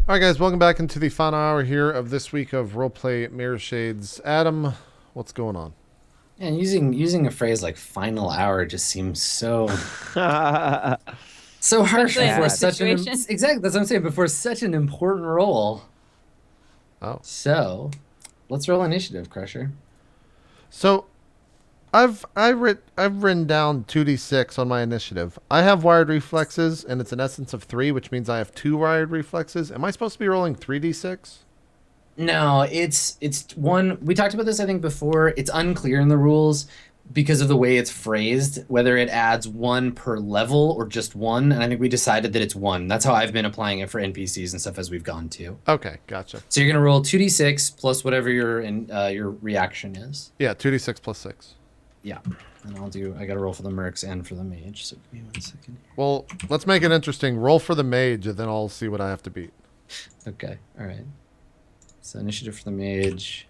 All right, guys, welcome back into the final hour here of this week of Roleplay Mirrorshades. Adam, what's going on? And using a phrase like "final hour" just seems so harsh Especially in before this Sad. such an situation. exactly that's what I'm saying before such an important role. Oh, So let's roll initiative, Crusher. so I've written down 2d6 on my initiative. I have wired reflexes, and it's an essence of 3, which means I have 2 wired reflexes. Am I supposed to be rolling 3d6? No, it's one we talked about this I think before. It's unclear in the rules because of the way it's phrased, whether it adds one per level or just one. And I think we decided that it's one. That's how I've been applying it for NPCs and stuff as we've gone to. Okay, gotcha. So you're gonna roll 2d6 plus whatever your reaction is. Yeah, 2d6 plus 6. Yeah. And I gotta roll for the mercs and for the mage. So give me 1 second Well, let's make it interesting. Roll for the mage, and then I'll see what I have to beat. here. Okay. All right. So initiative for the mage.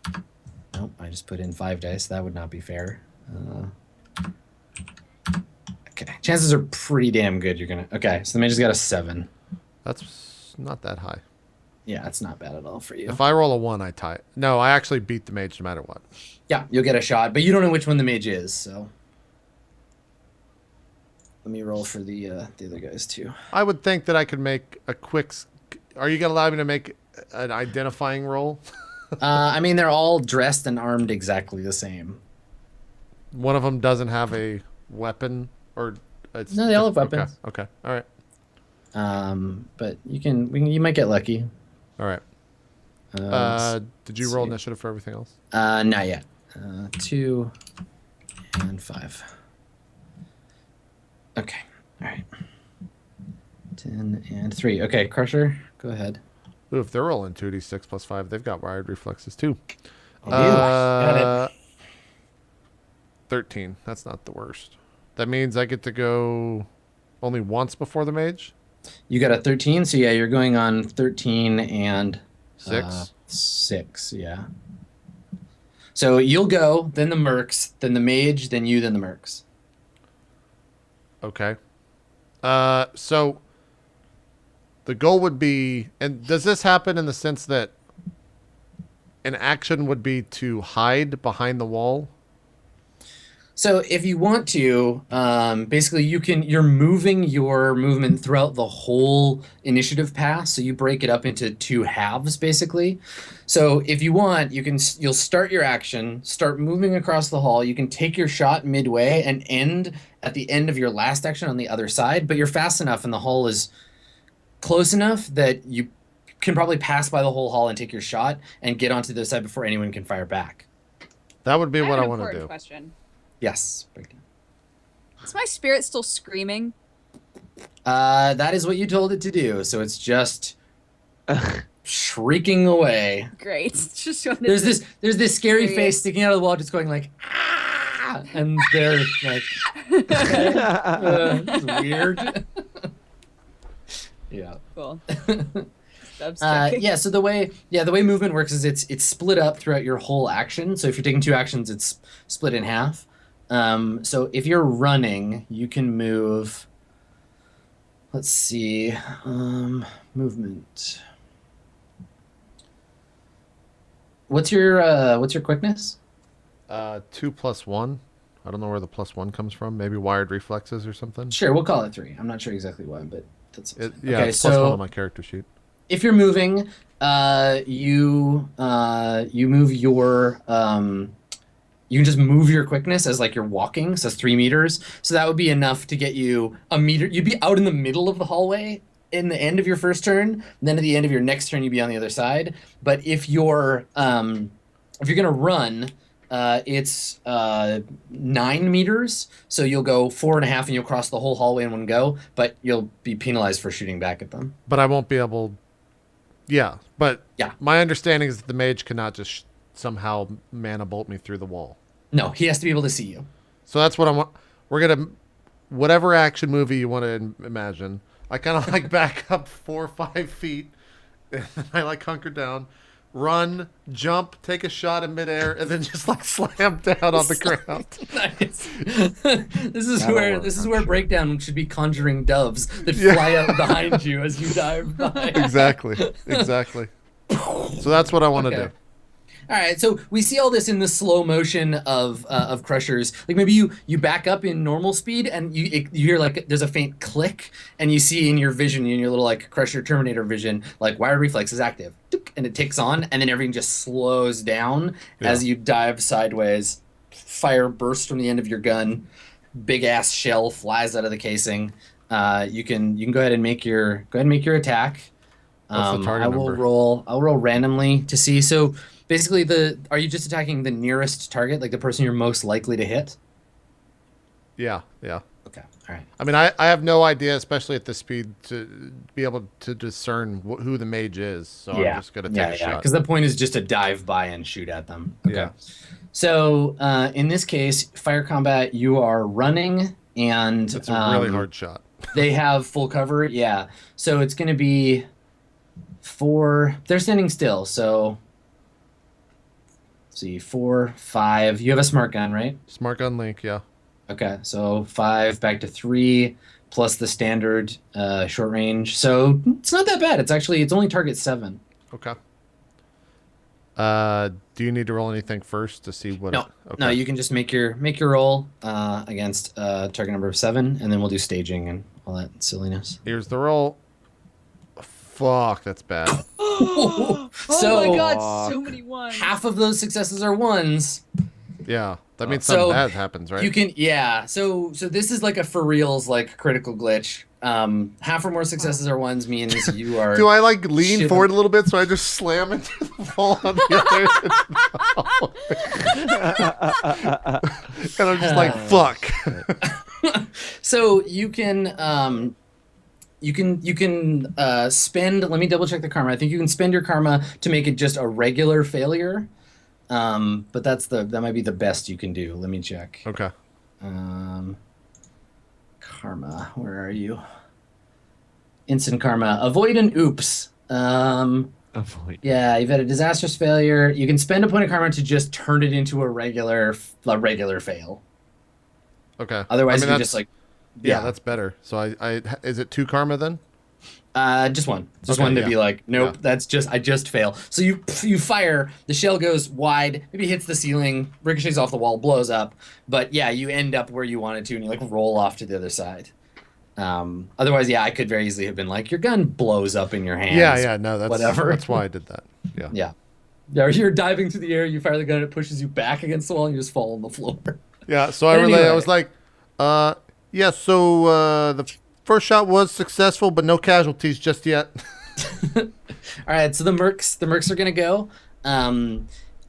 Nope. I just put in 5 dice. That would not be fair. Okay. Chances are pretty damn good you're gonna. Okay. So the mage has got a 7. That's not that high. Yeah, it's not bad at all for you. If I roll a 1, I tie. No, I actually beat the mage no matter what. Yeah, you'll get a shot, but you don't know which one the mage is. So let me roll for the other guys too. I would think that I could make a quick. Are you going to allow me to make an identifying roll? I mean, they're all dressed and armed exactly the same. One of them doesn't have a weapon, or it's No, they all have okay. weapons. Okay. All right. But you might get lucky. All right. Did you let's roll see. initiative for everything else? Not yet. 2 and 5. Okay. All right. 10 and 3. Okay, Crusher, go ahead. Ooh, if they're rolling 2d6 plus 5, they've got wired reflexes too. Got it. 13. That's not the worst. That means I get to go only once before the mage? You got a 13, so yeah, you're going on 13 and 6? 6, yeah. So you'll go, then the mercs, then the mage, then you, then the mercs. Okay. So the goal would be, and does this happen in the sense that an action would be to hide behind the wall? So if you want to, basically you're moving your movement throughout the whole initiative pass. So you break it up into 2 halves, basically. So if you want, you'll start your action, start moving across the hall. You can take your shot midway and end at the end of your last action on the other side. But you're fast enough and the hall is close enough that you can probably pass by the whole hall and take your shot and get onto the other side before anyone can fire back. That would be what I have an want to important do. question. Yes. Breakdown. Is my spirit still screaming? That is what you told it to do. So it's just shrieking away. Great. Just wanted There's to- this scary Curious. face sticking out of the wall, just going like ah, and they're like, okay, it's weird. Yeah. Cool. Dubs checking. Yeah. So the way movement works is it's split up throughout your whole action. So if you're taking 2 actions, it's split in half. So if you're running, you can move. Let's see, movement. What's your quickness? 2 plus 1. I don't know where the plus 1 comes from. Maybe wired reflexes or something. Sure, we'll call it 3. I'm not sure exactly why, but that's Yeah, okay. it's plus 1 So on my character sheet. if you're moving, you move your you can just move your quickness as like you're walking, so that's 3 meters. So that would be enough to get you a meter. You'd be out in the middle of the hallway in the end of your first turn. And then at the end of your next turn, you'd be on the other side. But if you're gonna run, it's 9 meters. So you'll go 4.5, and you'll cross the whole hallway in one go. But you'll be penalized for shooting back at them. But I won't be able. Yeah, but Yeah. my understanding is that the mage cannot just somehow mana bolt me through the wall. No, he has to be able to see you. So that's what I'm. We're gonna, whatever action movie you want to imagine. I kind of like back up 4 or 5 feet, and I like hunker down, run, jump, take a shot in midair, and then just like slam down on the ground. Nice. This is That'll where work, this is I'm where sure. breakdown should be conjuring doves that Yeah. fly out behind you as you dive by. Exactly. So that's what I want to Okay. do. All right, so we see all this in the slow motion of crushers. Like maybe you back up in normal speed and you hear like there's a faint click and you see in your vision, in your little like crusher terminator vision, like wire reflex is active, and it ticks on, and then everything just slows down as you dive sideways. Fire bursts from the end of your gun. Big ass shell flies out of the casing. You can go ahead and make your attack. What's the target number? I'll roll randomly to see. So basically, are you just attacking the nearest target, like the person you're most likely to hit? Yeah. Okay, all right. I mean, I have no idea, especially at this speed, to be able to discern who the mage is. So I'm just gonna take a shot. Because the point is just to dive by and shoot at them. Okay. Yeah. So in this case, fire combat, you are running, and It's a really hard shot. they have full cover. Yeah. So it's going to be they're standing still. So let's see, 4, 5. You have a smart gun, right? Smart gun link, yeah. Okay. So 5 back to 3 plus the standard short range. So it's not that bad. It's only target 7. Okay. Do you need to roll anything first to see what? No, no, you can just make your roll against target number of 7, and then we'll do staging and all that silliness. Here's the roll. Fuck, that's bad. Oh So my god, so many ones. half of those successes are ones. Yeah, that means So something bad happens, right? You can, yeah. So this is like a for reals like critical glitch. Half or more successes are ones means you are. Do I like lean Shit. forward a little bit so I just slam into the wall on the other? And I'm just like, fuck. So you can spend. Let me double check the karma. I think you can spend your karma to make it just a regular failure. But that might be the best you can do. Let me check. Okay. Karma, where are you? Instant karma. Avoid an oops. Avoid. Yeah, you've had a disastrous failure. You can spend a point of karma to just turn it into a regular fail. Okay. Otherwise, I mean, you that's- just like Yeah, that's better. So I is it 2 karma then? just one. Just Okay, one to yeah. be like, nope, Yeah. I just fail. So you fire, the shell goes wide, maybe hits the ceiling, ricochets off the wall, blows up. But yeah, you end up where you wanted to, and you like roll off to the other side. Otherwise, yeah, I could very easily have been like, your gun blows up in your hands. Yeah, no, that's whatever. That's why I did that. Yeah. Yeah. Yeah, you're diving through the air, you fire the gun, it pushes you back against the wall, and you just fall on the floor. Yeah, so I But relay. I anyway. was like, yeah. So the first shot was successful, but no casualties just yet. All right, so the mercs are gonna go.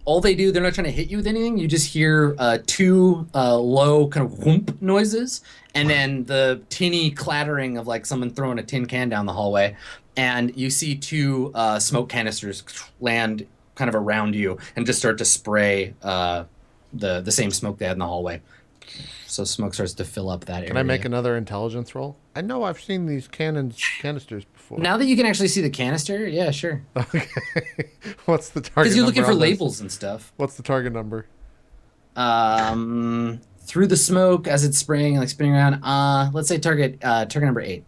All they do, they're not trying to hit you with anything. You just hear 2 low kind of whoomp noises, and then the tinny clattering of like someone throwing a tin can down the hallway, and you see 2 smoke canisters land kind of around you and just start to spray the same smoke they had in the hallway. So smoke starts to fill up that area. Can I make another intelligence roll? I know I've seen these canisters before. Now that you can actually see the canister, yeah, sure. Okay. What's the target? Because you're looking number for on this? labels and stuff. What's the target number? Through the smoke as it's spraying, like spinning around. Let's say target number 8.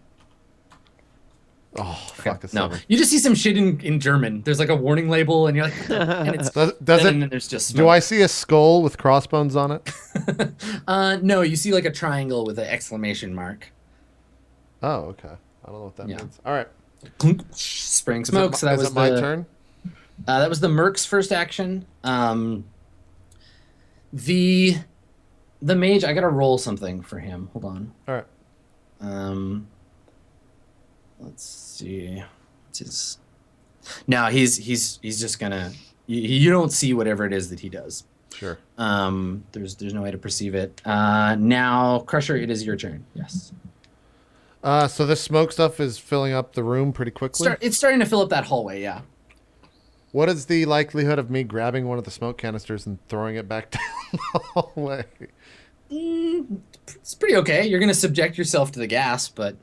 Oh, fuck. It's No, 7. you just see some shit in German. There's like a warning label, and you're like, and it's Does and it? then there's just Do smoke. I see a skull with crossbones on it? No, you see like a triangle with an exclamation mark. Oh, okay. I don't know what that Yeah. means. All right. Clunk, spraying Is smoke. it, So that is was it my the turn? that was the merc's first action. The mage. I gotta roll something for him. Hold on. All right. Let's see. What's his? No, he's just gonna. You don't see whatever it is that he does. Sure. There's no way to perceive it. Now, Crusher, it is your turn. Yes. So this smoke stuff is filling up the room pretty quickly. It's starting to fill up that hallway. Yeah. What is the likelihood of me grabbing one of the smoke canisters and throwing it back down the hallway? It's pretty okay. You're gonna subject yourself to the gas, but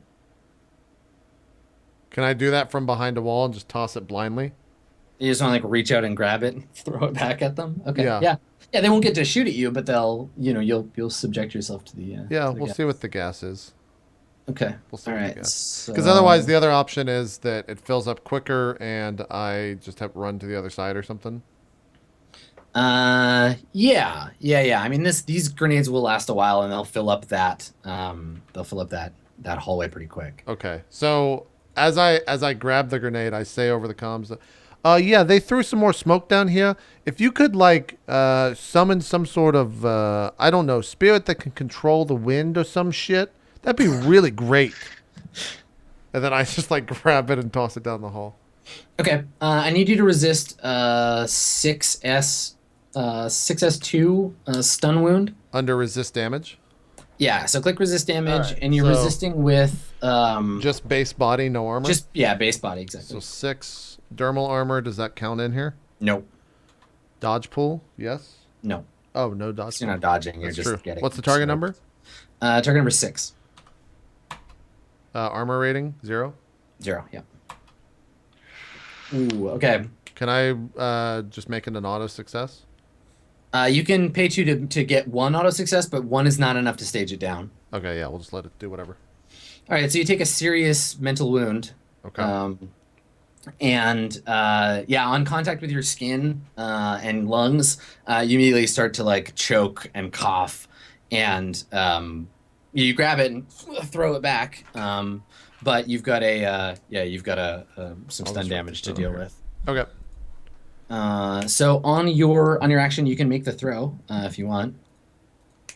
Can I do that from behind a wall and just toss it blindly? You just want to like reach out and grab it and throw it back at them. Okay. Yeah. Yeah. Yeah. They won't get to shoot at you, but they'll, you'll subject yourself to the. Yeah, to the we'll gas. see what the gas is. Okay. We'll see All what the right. gas. Because otherwise, the other option is that it fills up quicker, and I just have to run to the other side or something. Yeah. I mean, these grenades will last a while, and they'll fill up that that hallway pretty quick. Okay, so as I grab the grenade, I say over the comms, yeah, they threw some more smoke down here. If you could like summon some sort of I don't know, spirit that can control the wind or some shit, that'd be really great. And then I just like grab it and toss it down the hall. Okay. I need you to resist 6S2 stun wound. Under resist damage. Yeah, so click resist damage, Alright, and you're so- resisting with Just base body, no armor. base body exactly. So 6 dermal armor. Does that count in here? Nope. Dodge pool. Yes. No. Oh, no dodge. You're pool. not dodging. You're That's just true. getting. What's the target smoked. number? Target number 6. Armor rating 0. 0. Yeah. Ooh. Okay. Can I just make it an auto success? You can pay 2 to get 1 auto success, but 1 is not enough to stage it down. Okay, yeah, we'll just let it do whatever. All right. So you take a serious mental wound. Okay. And on contact with your skin and lungs, you immediately start to like choke and cough, and you grab it and throw it back. But you've got some stun damage to deal with. Okay. So on your action, you can make the throw if you want.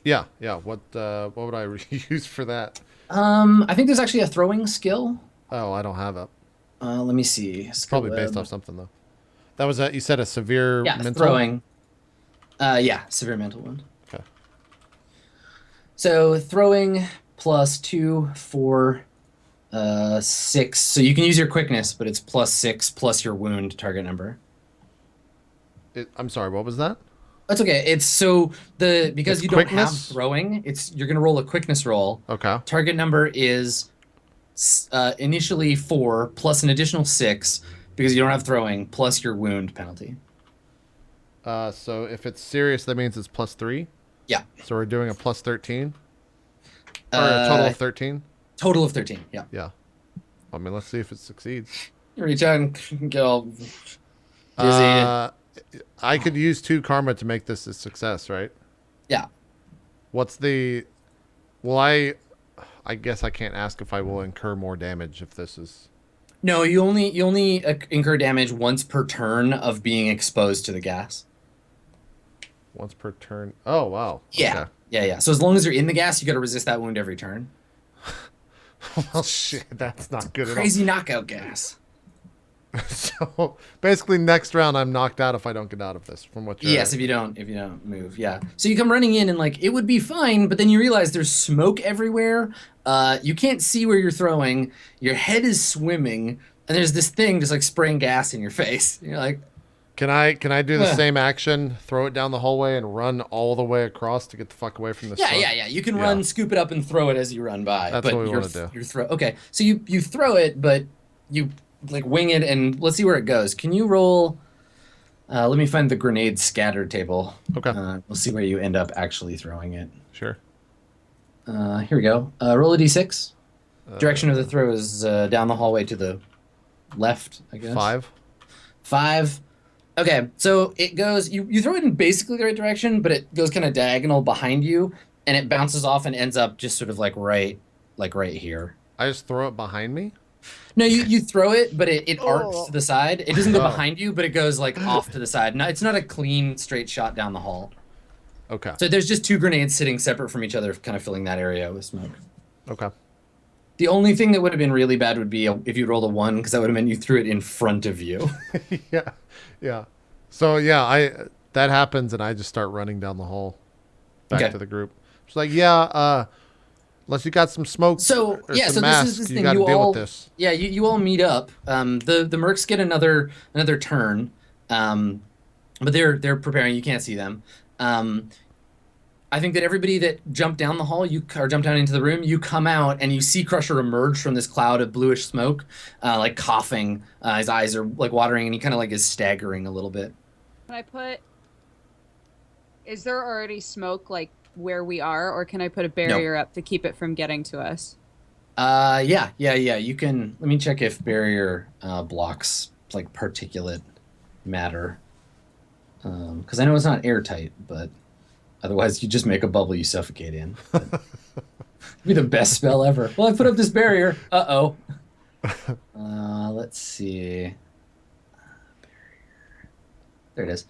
Yeah. What would I use for that? I think there's actually a throwing skill. Oh, I don't have it. Let me see. It's probably based off something though. That was you said a severe mental. Throwing. Severe mental wound. Okay. So throwing plus 2, 4, 6. So you can use your quickness, but it's plus 6 plus your wound target number. I'm sorry. What was that? That's okay. It's so because It's you don't have quickness? throwing. You're gonna roll a quickness roll. Okay. Target number is initially 4 plus an additional 6 because you don't have throwing plus your wound penalty. So if it's serious, that means it's plus 3. Yeah. So we're doing a plus 13. Or a total of 13. Total of 13. Yeah. Yeah. I mean, let's see if it succeeds. You reach out and get all dizzy. I could use 2 karma to make this a success, right? Yeah. What's the? Will I guess I can't ask if I will incur more damage if this is. No, you only incur damage once per turn of being exposed to the gas. Once per turn. Oh wow. Yeah. Okay. Yeah. So as long as you're in the gas, you got to resist that wound every turn. Well, shit, that's not good Crazy knockout gas. at all. So basically, next round I'm knocked out if I don't get out of this. From what you're. Yes, if you don't move. Yeah. So you come running in and like it would be fine, but then you realize there's smoke everywhere. You can't see where you're throwing. Your head is swimming, and there's this thing just like spraying gas in your face. And you're like, Can I do the same action? Throw it down the hallway and run all the way across to get the fuck away from the. yeah. You can run, scoop it up, and throw it as you run by. That's but what we want to do. Okay, so you throw it, but you like wing it, and let's see where it goes. Can you roll? Let me find the grenade scatter table. Okay. We'll see where you end up actually throwing it. Sure. Here we go. Roll a d6. Direction of the throw is down the hallway to the left, I guess. 5. 5. Okay, so it goes. You throw it in basically the right direction, but it goes kind of diagonal behind you, and it bounces off and ends up just sort of like right here. I just throw it behind me. No, you throw it, but it arcs to the side. It doesn't go behind you, but it goes like off to the side. No, it's not a clean straight shot down the hall. Okay. So there's just 2 grenades sitting separate from each other, kind of filling that area with smoke. Okay. The only thing that would have been really bad would be if you rolled a 1, because that would have meant you threw it in front of you. Yeah. So yeah, that happens, and I just start running down the hall, back to the group. It's like, unless you got some smoke. So or yeah, some so mask, this is this you thing. got to You deal all, with this. yeah, you all meet up. The mercs get another turn, but they're preparing. You can't see them. I think that everybody that jumped down the hall, or jumped down into the room, you come out and you see Crusher emerge from this cloud of bluish smoke, like coughing. His eyes are like watering, and he kind of like is staggering a little bit. Can I put? Is there already smoke like where we are, or can I put a barrier up to keep it from getting to us? Yeah. You can. Let me check if barrier blocks like particulate matter, because I know it's not airtight, but otherwise you just make a bubble you suffocate in. Be the best spell ever. Well, I put up this barrier. Uh-oh. Let's see. Barrier. There it is.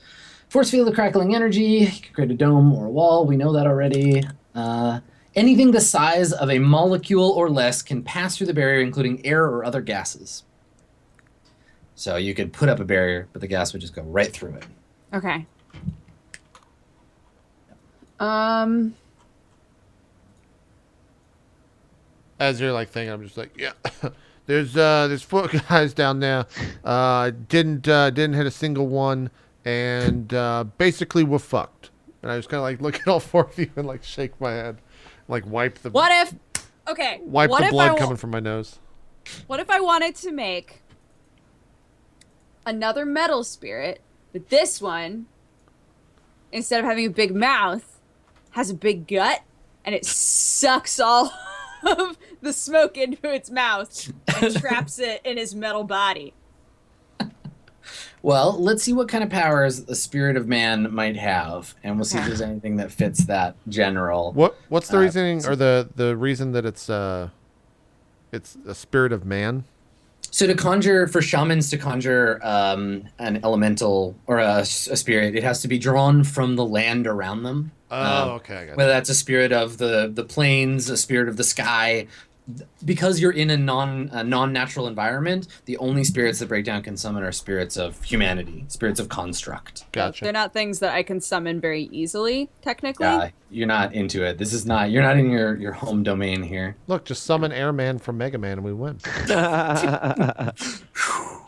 Force field of crackling energy. You can create a dome or a wall. We know that already. Anything the size of a molecule or less can pass through the barrier, including air or other gases. So you could put up a barrier, but the gas would just go right through it. Okay. As you're like thinking, I'm just like, yeah. There's 4 guys down there. Didn't hit a single one, and basically we're fucked. And I just kind of like look at all 4 of you and like shake my head, like wipe the What if? Okay. wipe what the if blood coming from my nose. What if I wanted to make another metal spirit, but this one, instead of having a big mouth, has a big gut, and it sucks all of the smoke into its mouth and traps it in his metal body? Well, let's see what kind of powers the spirit of man might have, and we'll see if there's anything that fits that general. What's the reasoning or the reason that it's a spirit of man? So to conjure, for shamans to conjure an elemental or a spirit, it has to be drawn from the land around them. Oh, okay. I got Whether that's a spirit of the plains, a spirit of the sky. Because you're in a non-natural environment, the only spirits that Breakdown can summon are spirits of humanity, spirits of construct. Gotcha. They're not things that I can summon very easily, technically. You're not into it. This is not. You're not in your home domain here. Look, just summon Airman from Mega Man and we win.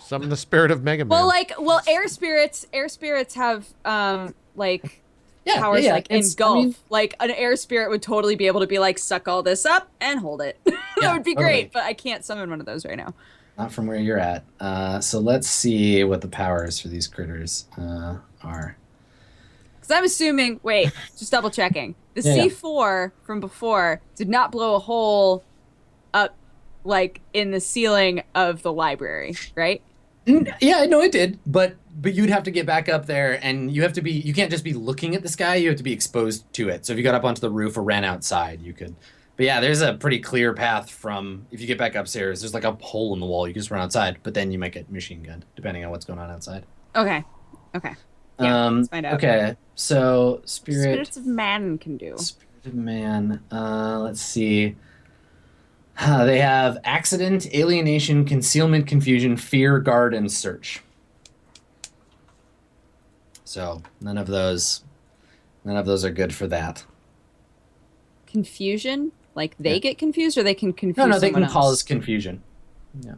Summon the spirit of Mega Man. Well, air spirits have powers like engulf. I mean, like an air spirit would totally be able to be like, suck all this up and hold it. That would be great, but I can't summon one of those right now. Not from where you're at. So let's see what the powers for these critters are. Because I'm assuming, wait, just double checking. The C4 from before did not blow a hole up like in the ceiling of the library, right? Yeah, no, it did, but you'd have to get back up there, and you can't just be looking at the sky, you have to be exposed to it. So if you got up onto the roof or ran outside, you could. But yeah, there's a pretty clear path from, if you get back upstairs, there's like a hole in the wall, you can just run outside, but then you might get machine gunned, depending on what's going on outside. Okay. Yeah, let's find out. Okay, so Spirits of man can do. Spirit of man, let's see. They have accident, alienation, concealment, confusion, fear, guard, and search. So none of those are good for that. Confusion? Like they get confused, or they can confuse No, they someone can else? cause confusion. Yeah.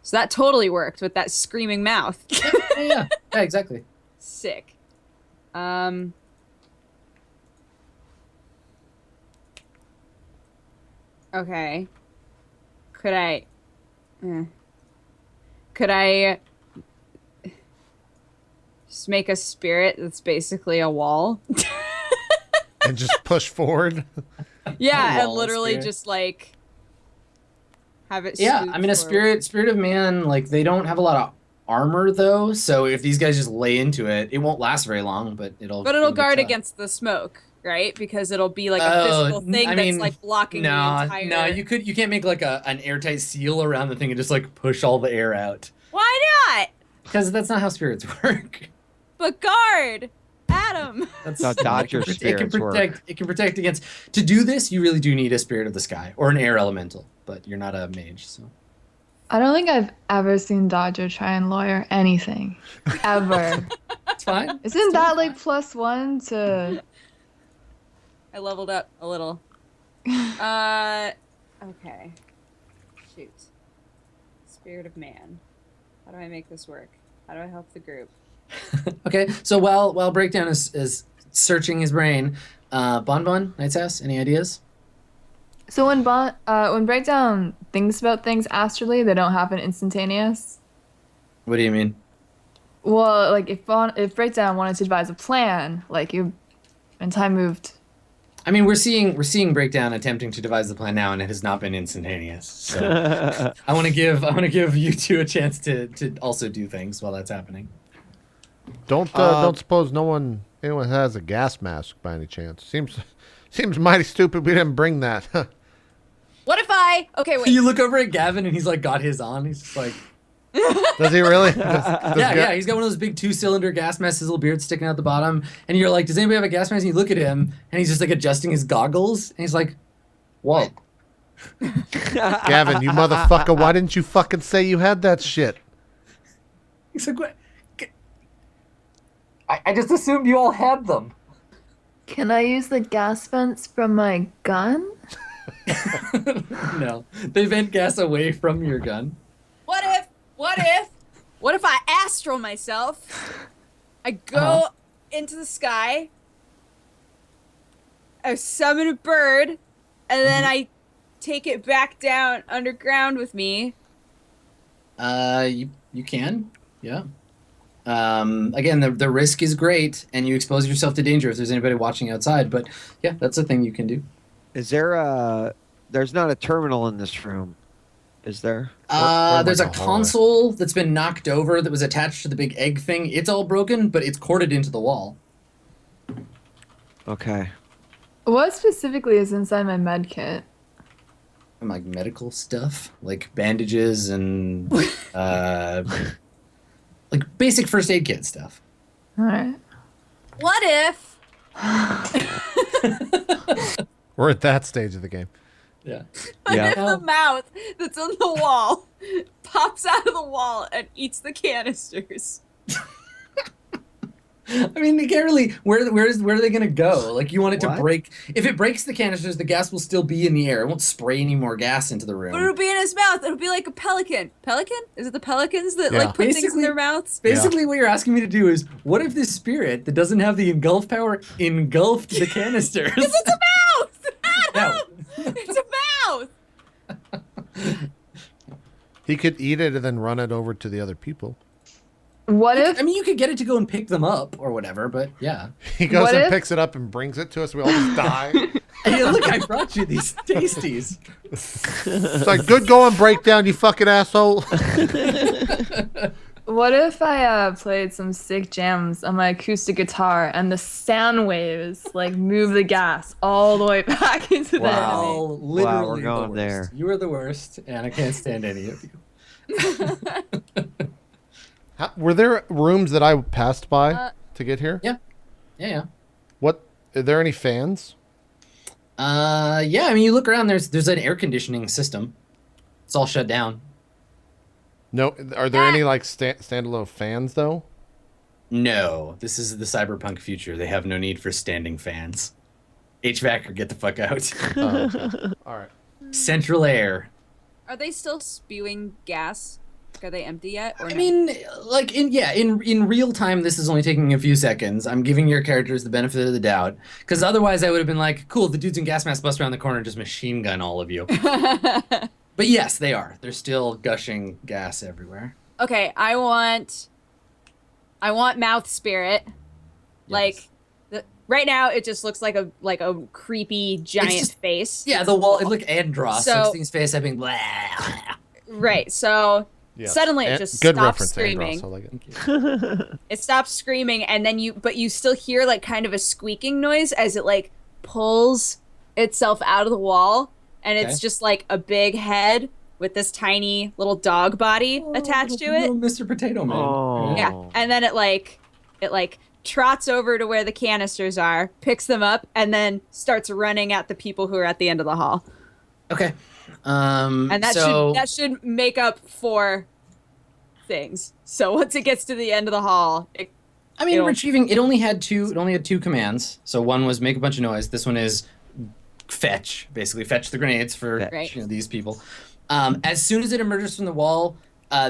So that totally worked with that screaming mouth. Yeah, exactly. Sick. Okay. Could I just make a spirit that's basically a wall? And just push forward. Yeah, and wall literally spirit. just like have it. Yeah, I mean a forward. spirit of man, like they don't have a lot of armor though, so if these guys just lay into it, it won't last very long, but it'll guard against the smoke, right? Because it'll be like a physical thing that's like blocking the entire. No, you can't make like an airtight seal around the thing and just like push all the air out. Why not? Because that's not how spirits work. But guard, Adam. That's No, dodge your spirits work. It can protect against. To do this, you really do need a spirit of the sky or an air elemental, but you're not a mage, so. I don't think I've ever seen Dodger try and lawyer anything. Ever. It's fine. Isn't that like +1 to... I leveled up a little. Okay. Shoot. Spirit of man. How do I make this work? How do I help the group? Okay, so while Breakdown is searching his brain. Bonbon, Night's Ass, any ideas? So when Breakdown thinks about things astrally, they don't happen instantaneous. What do you mean? Well, like if Breakdown wanted to devise a plan, and time moved. I mean, we're seeing Breakdown attempting to devise the plan now, and it has not been instantaneous. So I want to give you two a chance to also do things while that's happening. Don't suppose anyone has a gas mask by any chance? Seems mighty stupid we didn't bring that. What if okay, wait. You look over at Gavin, and he's like got his on. He's just like, Does he really? yeah, he's got one of those big 2-cylinder gas masks, his little beard sticking out the bottom. And you're like, does anybody have a gas mask? And you look at him, and he's just like adjusting his goggles, and he's like, what? Gavin, you motherfucker, why didn't you fucking say you had that shit? He's like, what? I just assumed you all had them. Can I use the gas vents from my gun? No, they vent gas away from your gun. What if I astral myself? I go into the sky. I summon a bird, and then I take it back down underground with me. You can, yeah. Again, the risk is great, and you expose yourself to danger if there's anybody watching outside. But yeah, that's a thing you can do. Is there there's not a terminal in this room, is there? There's a console that's been knocked over that was attached to the big egg thing. It's all broken, but it's corded into the wall. Okay. What specifically is inside my med kit? And like medical stuff, like bandages and like basic first aid kit stuff. All right. What if? We're at that stage of the game. Yeah. What if the mouth that's on the wall pops out of the wall and eats the canisters? I mean, they can't really. Where are they gonna go? Like, you want it to break. If it breaks the canisters, the gas will still be in the air. It won't spray any more gas into the room. But it'll be in his mouth. It'll be like a pelican. Pelican? Is it the pelicans that like put things in their mouths? Basically, what you're asking me to do is, what if this spirit that doesn't have the engulf power engulfed the canisters? Because it's a mouth. No. It's a mouth. He could eat it and then run it over to the other people. What if? I mean, you could get it to go and pick them up or whatever, but yeah. He goes and picks it up and brings it to us. We all just die. Hey, look, I brought you these tasties. It's like, good going, Breakdown, you fucking asshole. What if I played some sick jams on my acoustic guitar and the sound waves like move the gas all the way back into the enemy? Literally we're going the worst. there. You are the worst, and I can't stand any of you. Were there rooms that I passed by to get here? Yeah. What? Are there any fans? Yeah. I mean, you look around. There's an air conditioning system. It's all shut down. No. Are there any like standalone fans though? No. This is the cyberpunk future. They have no need for standing fans. HVAC or get the fuck out. Okay. All right. Central air. Are they still spewing gas? Are they empty yet? Or I no? mean, like in real time, this is only taking a few seconds. I'm giving your characters the benefit of the doubt, because otherwise I would have been like, cool, the dudes in gas masks bust around the corner and just machine gun all of you. But yes, they are. They're still gushing gas everywhere. Okay, I want mouth spirit. Yes. Like right now, it just looks like a creepy giant face. Yeah, the wall. It looked Andross. So- Thing's face having blah. Right. So Yes. suddenly it just good stops reference, screaming. Andross. I like it. It stops screaming, and then you still hear like kind of a squeaking noise as it like pulls itself out of the wall, and it's just like a big head with this tiny little dog body attached to it. Mr. Potato Man. Oh. Yeah, and then it trots over to where the canisters are, picks them up, and then starts running at the people who are at the end of the hall. Okay. And that should make up 4 things. So once it gets to the end of the hall, retrieving. It only had 2. It only had 2 commands. So one was make a bunch of noise. This one is fetch. Basically, fetch the grenades for these people. As soon as it emerges from the wall,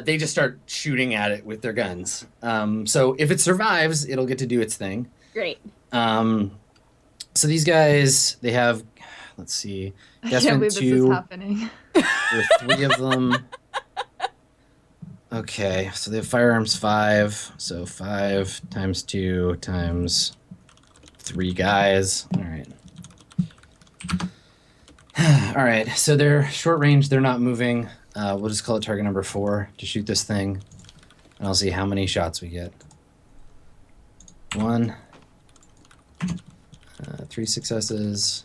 they just start shooting at it with their guns. So if it survives, it'll get to do its thing. great. So these guys, they have, let's see. I Guess can't went believe this is 2. happening. There were 3 of them. Okay, so they have firearms 5. So 5 times 2 times 3 guys. All right. All right, so they're short range. They're not moving. We'll just call it target number 4 to shoot this thing. And I'll see how many shots we get. 1. 3 successes.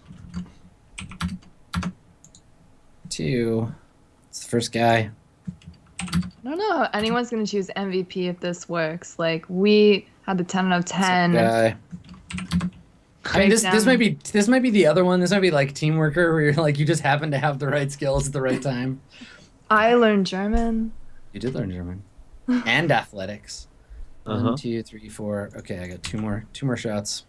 2. It's the first guy. I don't know how anyone's gonna choose MVP if this works. Like we had the 10 out of 10. Guy. I mean, this might be the other one. This might be like teamworker, where you're like you just happen to have the right skills at the right time. I learned German. You did learn German and athletics. Uh-huh. 1, 2, 3, 4. Okay, I got 2 more shots.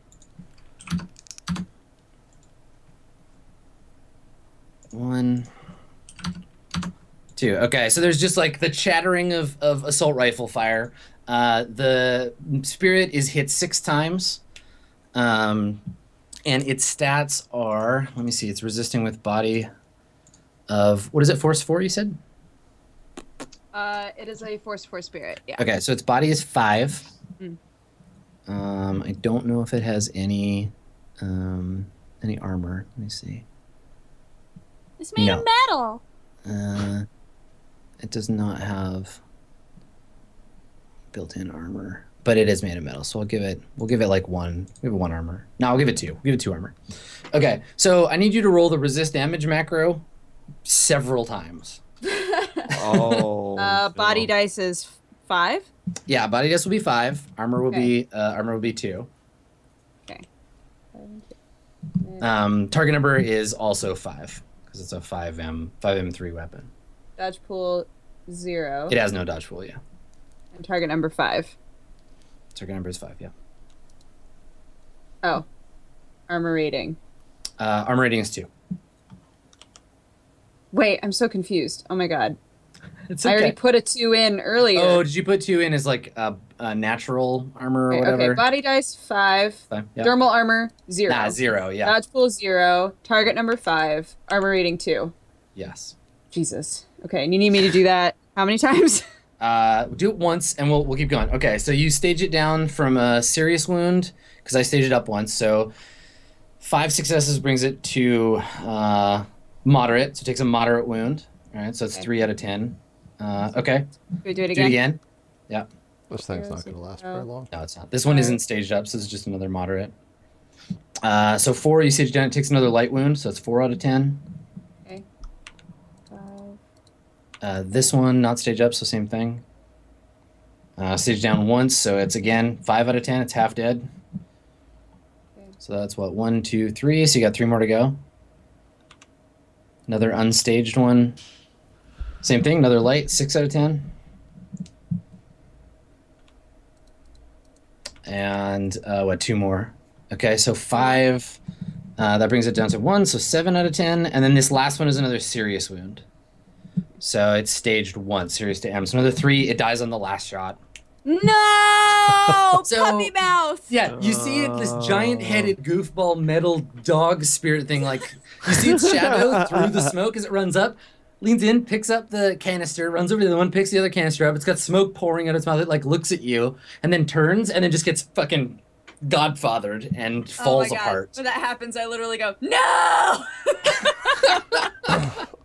1, 2. Okay, so there's just like the chattering of assault rifle fire. The spirit is hit 6 times. And its stats are, let me see, it's resisting with body of, what is it, force 4 you said? It is a force 4 spirit. Yeah. Okay, so its body is 5. Mm. I don't know if it has any armor. Let me see. It's made of metal. It does not have built-in armor, but it is made of metal. So we'll give it like 1. We have 1 armor. No, I'll give it 2. We'll give it 2 armor. Okay, so I need you to roll the resist damage macro several times. Oh. Body no. dice is 5. Yeah, body dice will be 5. Armor will be 2. Okay. Target number is also 5 because it's a 5M3 weapon. Dodge pool 0. It has no dodge pool, yeah. And target number 5. Target number is 5, yeah. Oh. Armor rating. Armor rating is 2. Wait, I'm so confused. Oh my god. It's I already put a 2 in earlier. Oh, did you put 2 in as like a natural armor or whatever? Okay, body dice 5. 5, yeah. Dermal armor 0. 0, yeah. Dodge pool 0. Target number 5. Armor rating 2. Yes. Jesus. Okay, and you need me to do that how many times? Do it once, and we'll keep going. Okay, so you stage it down from a serious wound, because I staged it up once. So 5 successes brings it to moderate, so it takes a moderate wound. All right, so it's 3 out of 10. Okay. Do we do it Do again? it again. Yeah. This thing's not going to last very long. No, it's not. This one isn't staged up, so it's just another moderate. So 4, you stage down, it takes another light wound, so it's 4 out of 10. Okay. This one, not stage up, so same thing. Stage down once, so it's again 5 out of 10. It's half dead. Okay. So that's what, 1, 2, 3. So you got 3 more to go. Another unstaged one. Same thing, another light, 6 out of 10. And what, 2 more? Okay, so 5. That brings it down to 1, so 7 out of 10. And then this last one is another serious wound. So it's staged 1, serious to M. So another 3, it dies on the last shot. No! So- Puppy mouth! Yeah, you see it, this giant-headed goofball metal dog spirit thing, like, you see its shadow through the smoke as it runs up, leans in, picks up the canister, runs over to the one, picks the other canister up, it's got smoke pouring out of its mouth, it, like, looks at you, and then turns, and then just gets fucking godfathered and falls apart. When that happens, I literally go, no!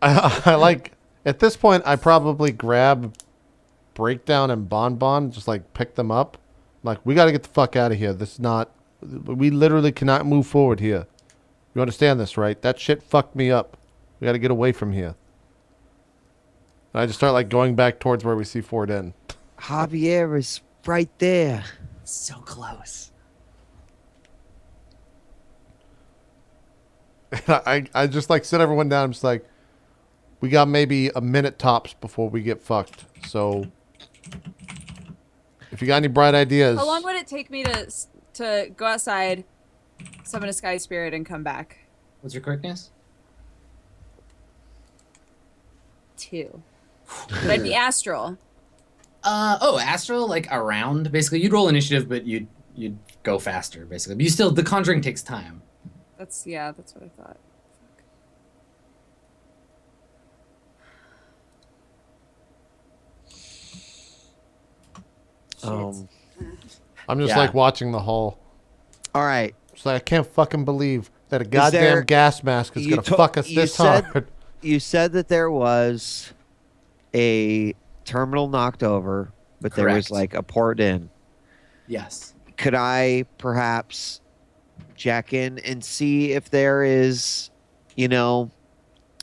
I like, at this point, I probably grab Breakdown and Bonbon, just like pick them up. Like, we got to get the fuck out of here. This is not, we literally cannot move forward here. You understand this, right? That shit fucked me up. We got to get away from here. And I just start like going back towards where we see Ford in. Javier is right there. So close. I just like sit everyone down. I'm just like, we got maybe a minute tops before we get fucked. So if you got any bright ideas. How long would it take me to go outside, summon a sky spirit, and come back? What's your quickness? 2. But I'd be astral. Astral, like around. Basically, you'd roll initiative, but you'd you'd go faster basically. But you still, the conjuring takes time. That's what I thought. Um, I'm just Yeah. like watching the hall. all right. It's like I can't fucking believe that a goddamn there- gas mask is you gonna to- fuck us you this said- hard. You said that there was a terminal knocked over, but there was Correct. like a port in. Yes. Could I perhaps jack in and see if there is,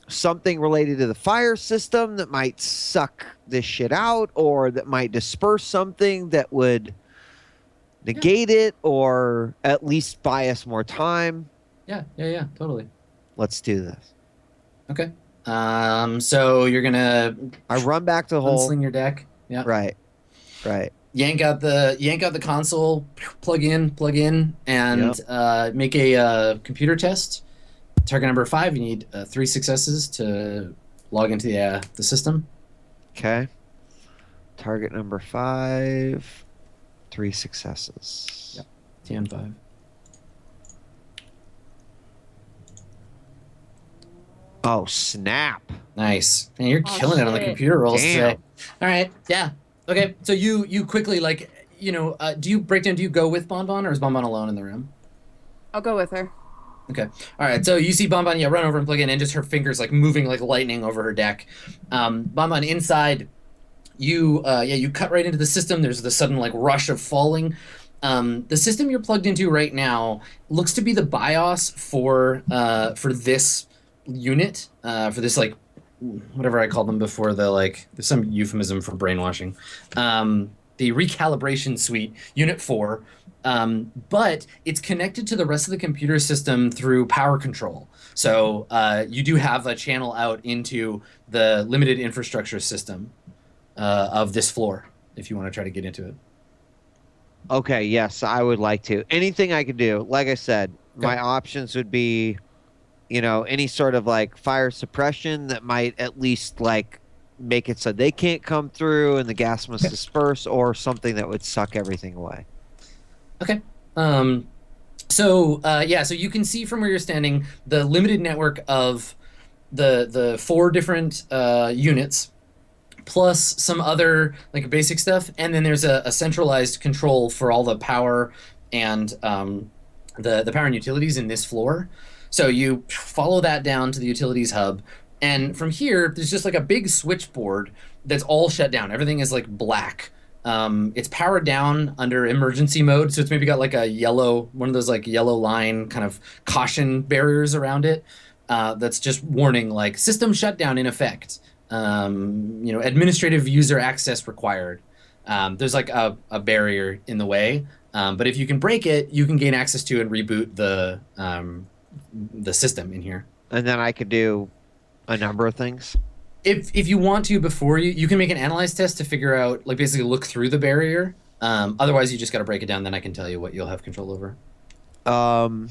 something related to the fire system that might suck this shit out, or that might disperse something that would negate it, or at least buy us more time? Yeah, totally. Let's do this. Okay. So you're gonna I run back to the hole. unsling your deck. Yeah. Right. Yank out the console, plug in, and make a computer test. Target number 5. You need 3 successes to log into the system. Okay. Target number 5. 3 successes. Yep. TN5. Oh, snap. Nice. And you're Oh, killing it on the shit. computer rolls Damn. today. All right. Yeah. Okay. So you quickly do you break down? Do you go with Bonbon, or is Bonbon alone in the room? I'll go with her. Okay. All right. So you see Bonbon, run over and plug in, and just her fingers like moving like lightning over her deck. Bonbon inside, you cut right into the system. There's the sudden like rush of falling. The system you're plugged into right now looks to be the BIOS for this unit, for this like whatever I called them before, there's some euphemism for brainwashing. The recalibration suite, Unit 4. But it's connected to the rest of the computer system through power control. So you do have a channel out into the limited infrastructure system of this floor, if you want to try to get into it. Okay, yes, I would like to. Anything I could do. Like I said, my options would be, any sort of like fire suppression that might at least like make it so they can't come through and the gas must disperse, or something that would suck everything away. Okay. So you can see from where you're standing the limited network of the 4 different units, plus some other like basic stuff, and then there's a centralized control for all the power and the power and utilities in this floor. So you follow that down to the utilities hub, and from here there's just like a big switchboard that's all shut down. Everything is like black. It's powered down under emergency mode, so it's maybe got like one of those like yellow line kind of caution barriers around it, that's just warning like system shutdown in effect. Administrative user access required. There's like a barrier in the way, but if you can break it, you can gain access to and reboot the system in here. And then I could do a number of things. If you want to, before you can make an analyze test to figure out, like basically look through the barrier. Otherwise, you just got to break it down. Then I can tell you what you'll have control over. So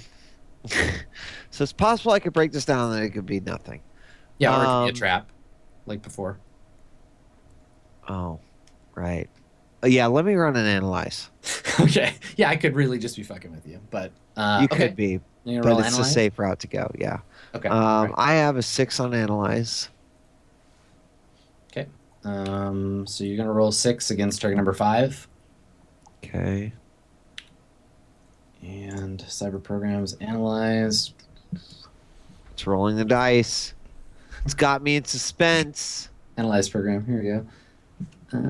it's possible I could break this down and it could be nothing. Yeah, or it could be a trap, like before. Oh, right. Yeah, let me run an analyze. Okay. Yeah, I could really just be fucking with you, but You could be, You're gonna but roll it's analyze? a safe route to go. Yeah. Okay. Right. I have a 6 on analyze. Okay. So you're gonna roll 6 against target number 5. Okay. And cyber programs analyze. It's rolling the dice. It's got me in suspense. Analyze program. Here we go.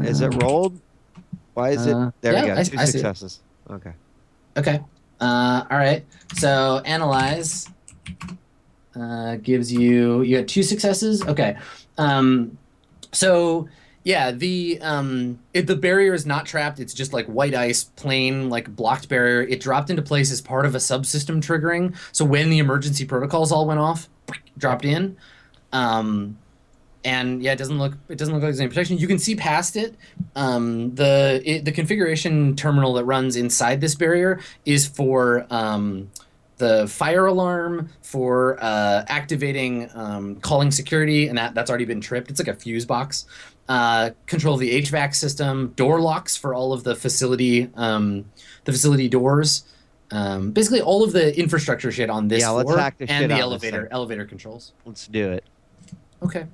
Is it rolled? Why is it? There we yeah, go. I 2 see it. successes. Okay. Okay. All right. So analyze gives you got 2 successes. Okay. So yeah, the barrier is not trapped. It's just like white ice, plain like blocked barrier. It dropped into place as part of a subsystem triggering. So when the emergency protocols all went off, dropped in. And yeah, it doesn't look like there's any protection. You can see past it. The configuration terminal that runs inside this barrier is for the fire alarm, for activating calling security, and that's already been tripped. It's like a fuse box. control of the HVAC system, door locks for all of the facility doors. Basically all of the infrastructure shit on this Yeah, let's floor hack the and shit the out of this thing. elevator controls. Let's do it. Okay.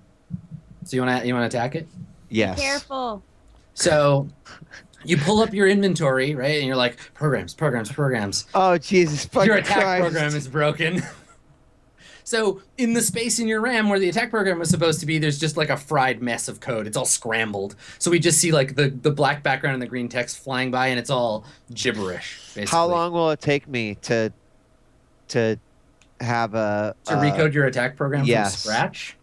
So you wanna attack it? Yes. Careful. So you pull up your inventory, right? And you're like, programs. Oh, Jesus fucking Your attack Christ. program is broken. So in the space in your RAM where the attack program was supposed to be, there's just like a fried mess of code. It's all scrambled. So we just see like the black background and the green text flying by, and it's all gibberish, basically. How long will it take me to have a... To recode your attack program yes. from scratch?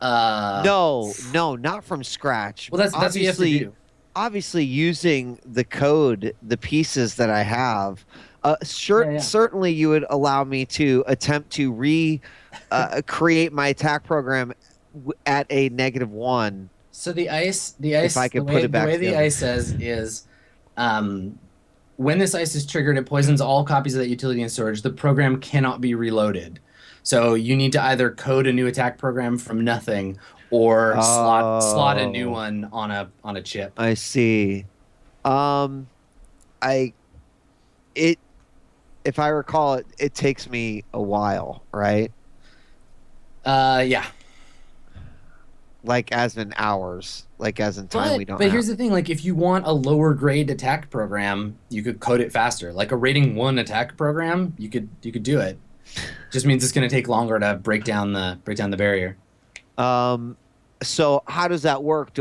No, not from scratch. Well, that's what you have to do. Obviously, using the code, the pieces that I have, certainly you would allow me to attempt to create my attack program at a -1. So the ice. If I could put it back, the way the ice says is, when this ice is triggered, it poisons all copies of that utility in storage. The program cannot be reloaded. So you need to either code a new attack program from nothing, or slot a new one on a chip. I see. If I recall, it takes me a while, right? Yeah. Like as in hours, like as in time we don't. But here's the thing: like if you want a lower grade attack program, you could code it faster. Like a rating 1 attack program, you could do it. Just means it's going to take longer to break down the barrier. So how does that work?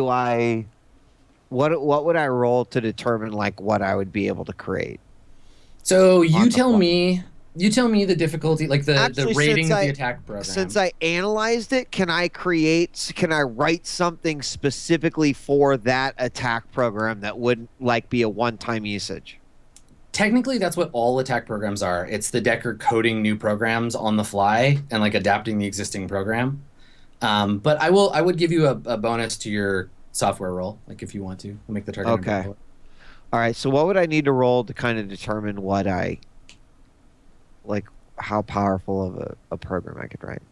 What would I roll to determine like what I would be able to create? So you tell me the difficulty, like the rating of the attack program. Since I analyzed it, can I write something specifically for that attack program that would like be a one-time usage? Technically, that's what all attack programs are. It's the Decker coding new programs on the fly and like adapting the existing program. But I would give you a bonus to your software roll, like if you want to. We'll make the target. Okay. All right. So what would I need to roll to kind of determine what how powerful of a program I could write?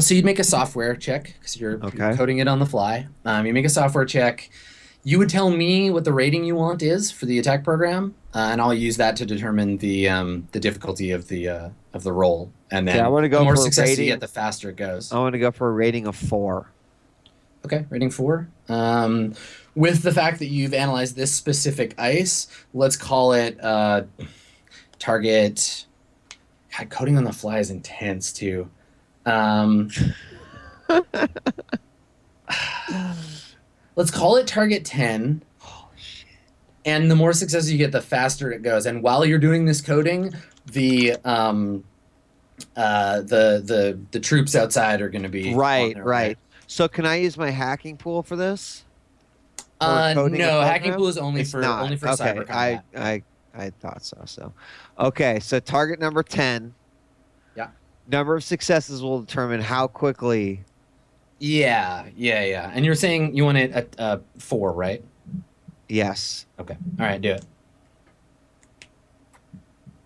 So you'd make a software check because you're coding it on the fly. You make a software check. You would tell me what the rating you want is for the attack program, and I'll use that to determine the difficulty of the roll. And then I want to go the more for success rating, you get, the faster it goes. I want to go for a rating of 4. Okay, rating 4. With the fact that you've analyzed this specific ice, let's call it target. God, coding on the fly is intense too. Let's call it target 10. Oh shit! And the more success you get, the faster it goes. And while you're doing this coding, the troops outside are going to be right. So can I use my hacking pool for this? No, hacking pool is only for cyber combat. I thought so. So, okay. So target number 10. Yeah. Number of successes will determine how quickly. Yeah. And you're saying you want it at 4, right? Yes. Okay. All right, do it.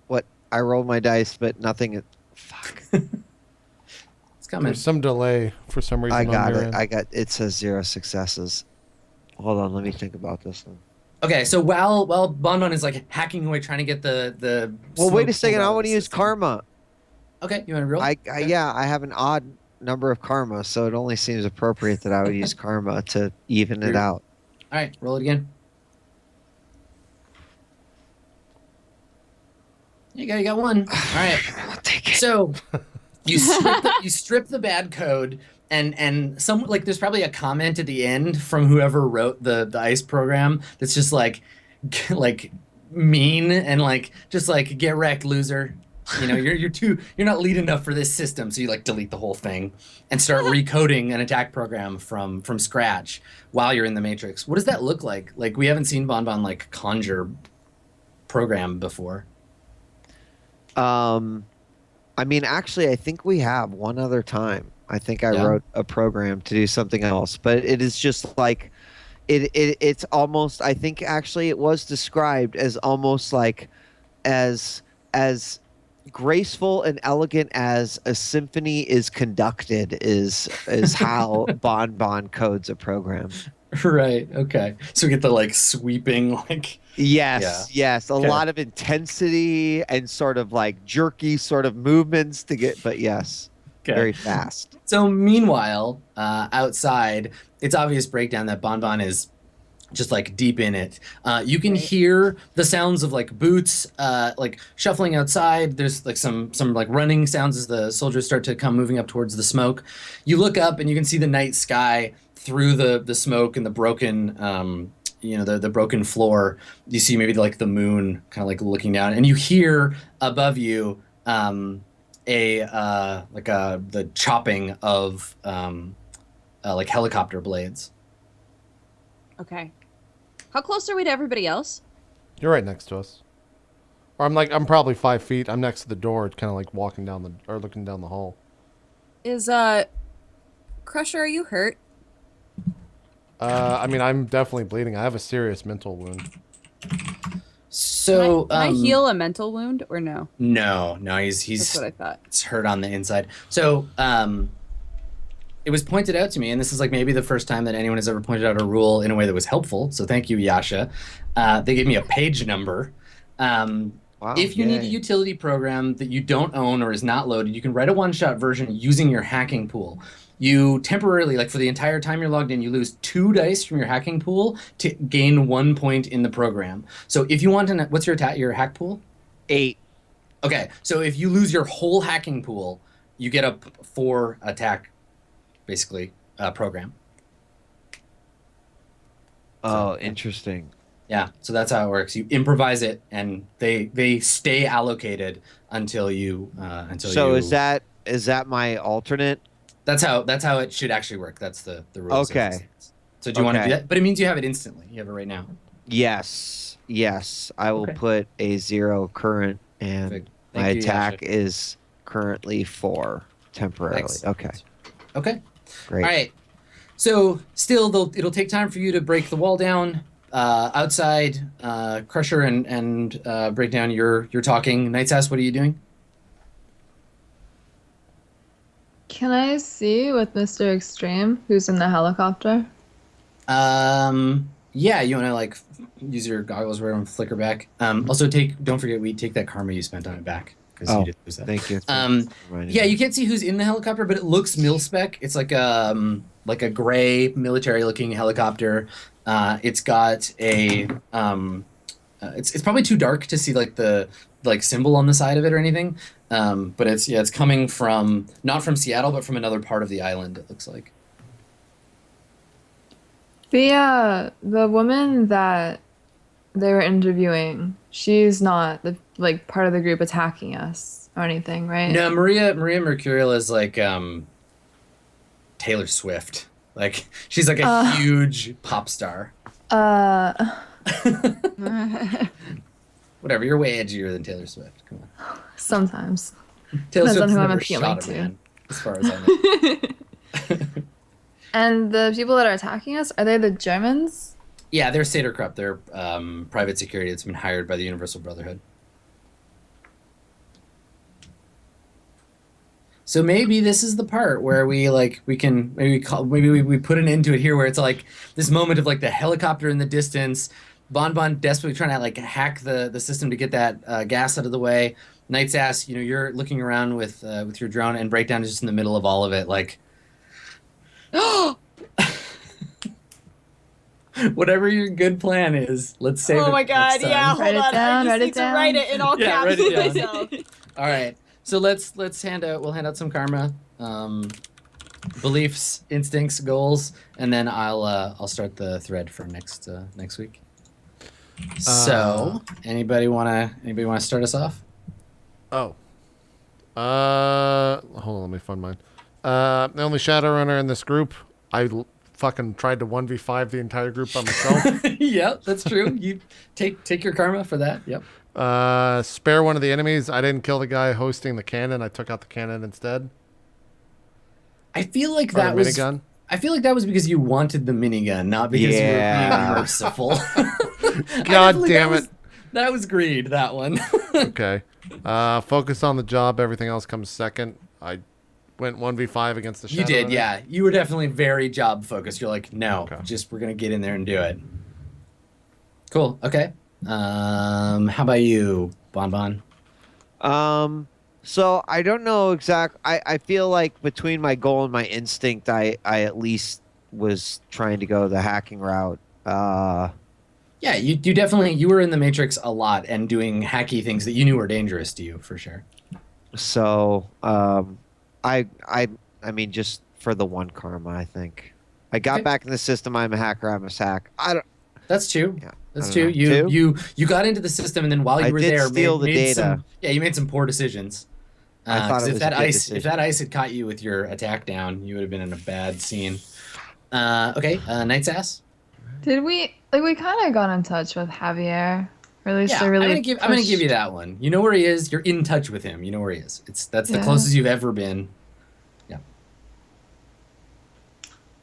What? I rolled my dice, but nothing. Fuck. It's coming. There's some delay for some reason. I got on your it. end. It says 0 successes. Hold on. Let me think about this one. Okay, so while Bonbon is like hacking away trying to get the Well, wait a second. I want want to use karma. Okay, you want to roll? Yeah, I have an odd number of karma, so it only seems appropriate that I would use karma to even it out. All right, roll it again. There you go. You got 1. All right. I'll take it. So you strip the bad code, and some like there's probably a comment at the end from whoever wrote the ICE program that's just like mean and like just like get wrecked, loser. You know, you're not lead enough for this system, so you like delete the whole thing and start recoding an attack program from scratch while you're in the Matrix. What does that look like? Like we haven't seen Bonbon like conjure program before. I mean, actually, I think we have one other time. I think I wrote a program to do something else, but it is just like it's almost. I think actually it was described as almost like as graceful and elegant as a symphony is conducted is how Bon codes a program. Right. Okay. So we get the like sweeping like. Yes, yes, a Okay. lot of intensity and sort of like jerky sort of movements to get, but yes, Okay. very fast. So meanwhile, outside, it's obvious breakdown that Bon is just like deep in it. You can hear the sounds of like boots, like shuffling outside. There's like some like running sounds as the soldiers start to come moving up towards the smoke. You look up and you can see the night sky through the smoke and the broken, the broken floor. You see maybe like the moon kind of like looking down, and you hear above you the chopping of like helicopter blades. Okay. How close are we to everybody else? You're right next to us. Or I'm probably 5 feet. I'm next to the door, kind of like walking down or looking down the hall. Is Crusher, are you hurt? I mean, I'm definitely bleeding. I have a serious mental wound. So can I heal a mental wound or no? No, he's That's what I thought. it's hurt on the inside. So it was pointed out to me, and this is like maybe the first time that anyone has ever pointed out a rule in a way that was helpful. So thank you, Yasha. They gave me a page number. Wow, If you need a yay. utility program that you don't own or is not loaded, you can write a one-shot version using your hacking pool. You temporarily, like for the entire time you're logged in, you lose 2 dice from your hacking pool to gain 1 point in the program. So if you want to, what's your hack pool? 8. Okay, so if you lose your whole hacking pool, you get a 4 attack, basically, program. Oh, interesting. Yeah, so that's how it works. You improvise it, and they stay allocated until you So is that my alternate? That's how it should actually work. That's the rules. Okay. So do you want to do Okay. that? But it means you have it instantly. You have it right now. Yes. I will Okay. put a 0 current, and Perfect. my Thank you, attack Yasha. is currently 4 temporarily. Excellent. Okay, Okay. great. All right. So still, it'll take time for you to break the wall down. Outside, Crusher and break down. You're talking. Night's Ass, what are you doing? Can I see with Mr. Extreme, who's in the helicopter? Yeah, you want to like use your goggles or and flicker back. Also don't forget we take that karma you spent on it back because Oh, you did lose that. Thank you. Yeah, you can't see who's in the helicopter, but it looks mil-spec. It's like a gray military-looking helicopter. It's got a it's probably too dark to see like the symbol on the side of it or anything. But it's coming from not from Seattle, but from another part of the island. It looks like. The woman that they were interviewing, she's not the like part of the group attacking us or anything, right? No, Maria Mercurial is like Taylor Swift. Like she's like a huge pop star. Whatever, you're way edgier than Taylor Swift. Come on. Sometimes. Taylor Depends on Swift's who I'm never appealing shot a to. man, as far as I know. And the people that are attacking us, are they the Germans? Yeah, they're Saterkrupp. They're private security that's been hired by the Universal Brotherhood. So maybe this is the part where we put an end to it here, where it's like this moment of like the helicopter in the distance, Bon desperately trying to like hack the system to get that gas out of the way. Night's Ass, you're looking around with your drone, and Breakdown is just in the middle of all of it, like. Whatever your good plan is, let's save it. Oh my god, next time. yeah, hold Write it on. down, I write just it need to down. write it in all Yeah, caps write it down. myself. All right. So we'll hand out some karma, beliefs, instincts, goals, and then I'll start the thread for next week. So, anybody wanna start us off? Oh. Hold on, let me find mine. The only Shadowrunner in this group. I fucking tried to 1v5 the entire group by myself. Yep, that's true. You take your karma for that. Yep. Spare one of the enemies. I didn't kill the guy hosting the cannon. I took out the cannon instead. I feel like Or that the was. minigun. I feel like that was because you wanted the minigun, not because you were Yeah. being merciful. God damn it. That was greed. That one. Okay. Focus on the job. Everything else comes second. I went 1v5 against the Shadowrunner. You did, yeah. You were definitely very job focused. You're like, no, Okay. just we're gonna get in there and do it. Cool. Okay. How about you, Bon? So I don't know I feel like between my goal and my instinct, I at least was trying to go the hacking route. Yeah, you definitely you were in the Matrix a lot and doing hacky things that you knew were dangerous to you for sure. So I mean, just for the one karma, I think I got Okay. back in the system. I'm a hacker. I'm a sack. I don't. That's true. Yeah, That's I true. don't know. You got into the system and then while you I were did there, steal the made data. you made some poor decisions. I thought 'Cause it if was that a good if decision. that ice had caught you with your attack down, you would have been in a bad scene. Okay, Knight's Ass. Did we kind of got in touch with Javier? Or at least Yeah, I really I'm gonna give you that one. You know where he is. You're in touch with him. You know where he is. That's the Yeah. closest you've ever been. Yeah.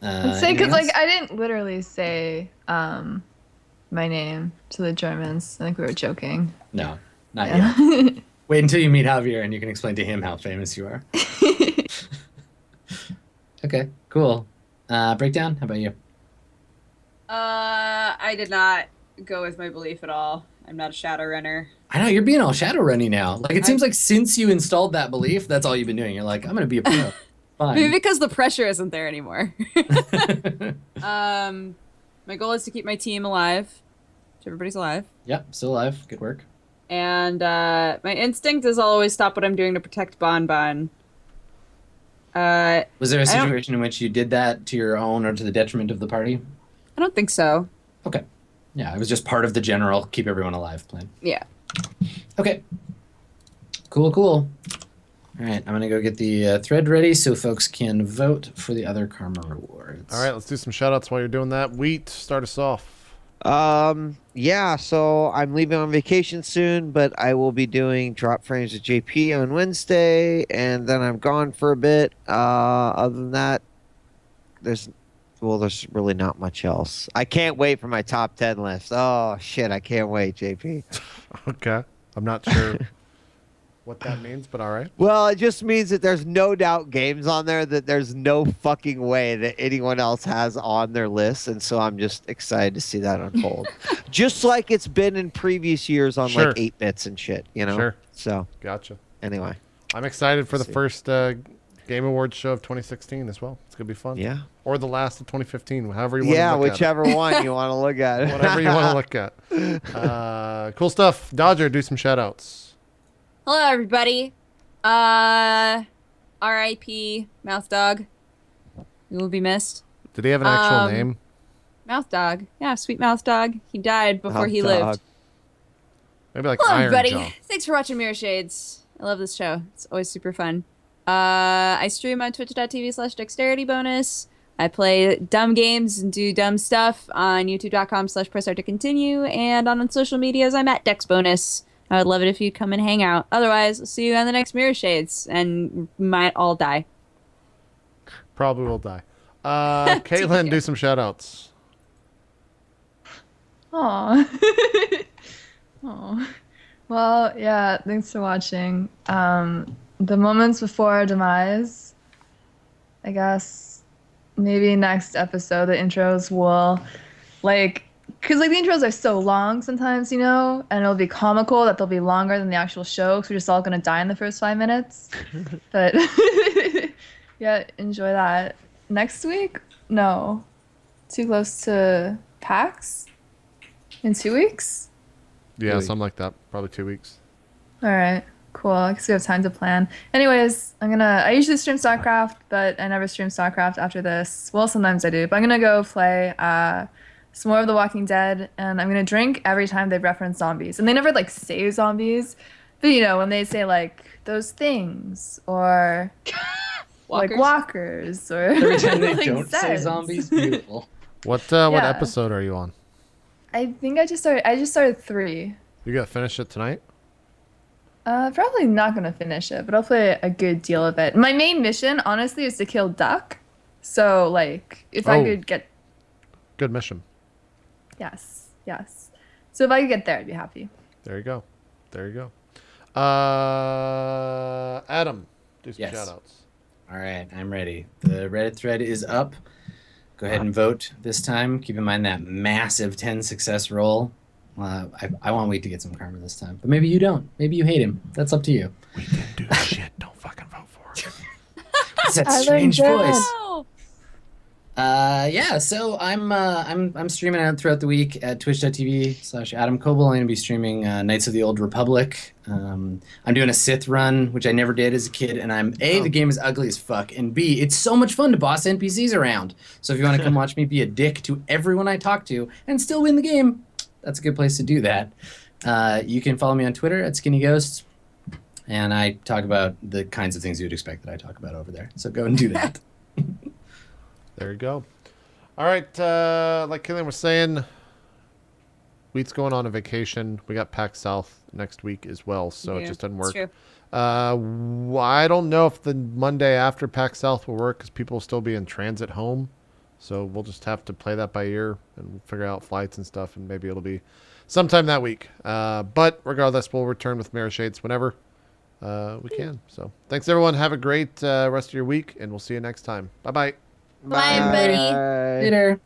I'd say Anything because like else? I didn't literally say my name to the Germans. I think we were joking. No, not yet. Yeah. Wait until you meet Javier and you can explain to him how famous you are. Okay, cool. Breakdown. How about you? I did not go with my belief at all. I'm not a Shadowrunner. I know you're being all Shadowrunny now. Like it I- seems like since you installed that belief, that's all you've been doing. You're like, I'm gonna be a pro. Maybe Fine. because the pressure isn't there anymore. My goal is to keep my team alive. So everybody's alive. Yep, still alive. Good work. And my instinct is always stop what I'm doing to protect Bon. Was there a I don't- situation in which you did that to your own or to the detriment of the party? I don't think so. Okay. Yeah, it was just part of the general keep everyone alive plan. Yeah. Okay. Cool. All right, I'm gonna go get the thread ready so folks can vote for the other karma rewards. All right, let's do some shout-outs while you're doing that. Wheat, start us off. Yeah, so I'm leaving on vacation soon, but I will be doing drop frames with JP on Wednesday, and then I'm gone for a bit. Other than that, there's really not much else. I can't wait for my top 10 list. Oh shit, I can't wait, JP. Okay. I'm not sure what that means, but all right. Well, it just means that there's no doubt games on there that there's no fucking way that anyone else has on their list, and so I'm just excited to see that unfold. Just like it's been in previous years on Sure. like 8-bits and shit, you know? Sure. So, Gotcha. anyway. I'm excited for the See. first Game Awards show of 2016 as well. It's going to be fun. Yeah. Or the last of 2015, however you want Yeah, to look whichever one you want to look at. at it. Whatever you want to look at. Cool stuff. Dodger, do some shout-outs. Hello, everybody. R.I.P. Mouth Dog. You will be missed. Did he have an actual name? Mouth Dog. Yeah, sweet Mouth Dog. He died before he Hot lived. dog. Maybe like Hello, Iron everybody. Jaw. Thanks for watching Mirrorshades. I love this show. It's always super fun. I stream on twitch.tv/dexteritybonus. I play dumb games and do dumb stuff on youtube.com/presshearttocontinue. And on social medias, I'm at dexbonus. I would love it if you'd come and hang out. Otherwise, I'll see you on the next Mirrorshades, and we might all die. Probably will die. Kaitlyn, do some shout-outs. Aw. Aw. Well, yeah, thanks for watching. The moments before our demise, I guess maybe next episode the intros will because the intros are so long sometimes, you know, and it'll be comical that they'll be longer than the actual show because we're just all gonna die in the first 5 minutes. But yeah, enjoy that. Next week? No. Too close to PAX? In 2 weeks? Yeah, Really? something like that. Probably 2 weeks. All right, cool. I guess we have time to plan. Anyways, I usually stream StarCraft, but I never stream StarCraft after this. Well, sometimes I do, but I'm gonna go play some more of The Walking Dead, and I'm gonna drink every time they reference zombies. And they never say zombies, but you know when they say those things or walkers or Every time they like don't say Zeds. zombies, beautiful. What Yeah. episode are you on? I think I just started 3. You got to finish it tonight? Probably not gonna finish it, but I'll play a good deal of it. My main mission, honestly, is to kill Duck. So, if I Oh. could get... Good mission. Yes. So if I could get there, I'd be happy. There you go. Adam, do some Yes. shout outs. All right, I'm ready. The Reddit thread is up. Go ahead and vote this time. Keep in mind that massive 10 success roll. I want Wheat to get some karma this time, but maybe you don't. Maybe you hate him. That's up to you. We didn't do shit. Don't fucking vote for him. What's that I strange learned voice? Oh, Yeah, so I'm streaming out throughout the week at twitch.tv/Adam Koebel. I'm gonna be streaming Knights of the Old Republic. I'm doing a Sith run, which I never did as a kid, and the game is ugly as fuck, and B, it's so much fun to boss NPCs around. So if you want to come watch me be a dick to everyone I talk to and still win the game, that's a good place to do that. You can follow me on Twitter at Skinny Ghosts, and I talk about the kinds of things you would expect that I talk about over there. So go and do that. There you go. All right, like Kaitlyn was saying, Wheat's going on a vacation. We got PAX South next week as well, so it just doesn't work. True. I don't know if the Monday after PAX South will work because people will still be in transit home. So we'll just have to play that by ear and figure out flights and stuff, and maybe it'll be sometime that week. But regardless, we'll return with Mirrorshades whenever we can. So thanks, everyone. Have a great rest of your week, and we'll see you next time. Bye-bye. Bye, everybody. Bye. Later.